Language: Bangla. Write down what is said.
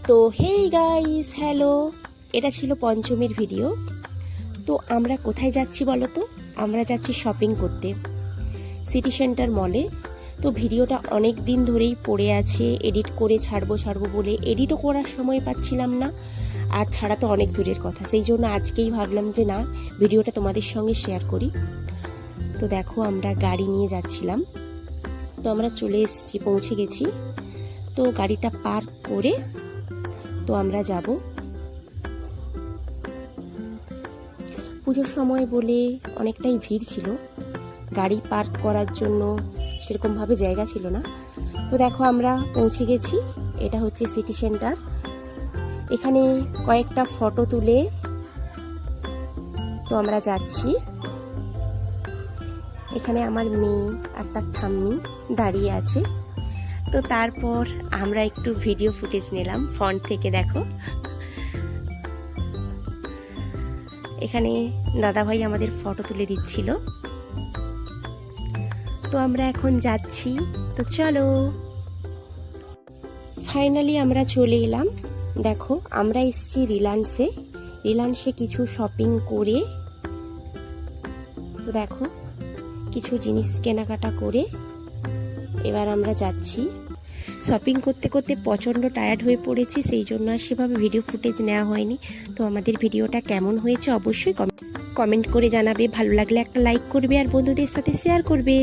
তো হেই গাইস, হ্যালো। এটা ছিল পঞ্চমীর ভিডিও। তো আমরা কোথায় যাচ্ছি বলো তো? আমরা যাচ্ছি শপিং করতে সিটি সেন্টার মলে। তো ভিডিওটা অনেক দিন ধরেই পড়ে আছে, এডিট করে ছাড়বো বলে এডিটও করার সময় পাচ্ছিলাম না, আর ছাড়া তো অনেক দূরের কথা। সেই জন্য আজকেই ভাবলাম যে না, ভিডিওটা তোমাদের সঙ্গে শেয়ার করি। তো দেখো, আমরা গাড়ি নিয়ে যাচ্ছিলাম। তো আমরা চলে এসেছি, পৌঁছে গেছি। তো গাড়িটা পার্ক করে তো আমরা যাব। পুজোর সময় বলে অনেকটাই ভিড় ছিল, গাড়ি পার্ক করার জন্য সেরকমভাবে জায়গা ছিল না। তো দেখো, আমরা পৌঁছে গেছি। এটা হচ্ছে সিটি সেন্টার। এখানে কয়েকটা ফটো তুলে তো আমরা যাচ্ছি। এখানে আমার মেয়ে আর তার ঠাম্মি দাঁড়িয়ে আছে। তো তারপর আমরা একটু ভিডিও ফুটেজ নিলাম ফ্রন্ট থেকে। দেখো, এখানে দাদাভাই আমাদের ফটো তুলে দিচ্ছিল। তো আমরা এখন যাচ্ছি, তো চলো। ফাইনালি আমরা চলে এলাম। দেখো, আমরা এসেছি রিলায়েন্সে কিছু শপিং করে। তো দেখো, কিছু জিনিস কেনাকাটা করে এবার আমরা যাচ্ছি। শপিং করতে করতে প্রচণ্ড টায়ার্ড হয়ে পড়েছি, সেই জন্য আর সেভাবে ভিডিও ফুটেজ নেওয়া হয়নি। তো আমাদের ভিডিওটা কেমন হয়েছে অবশ্যই কমেন্ট করে জানাবে। ভালো লাগলে একটা লাইক করবে আর বন্ধুদের সাথে শেয়ার করবে।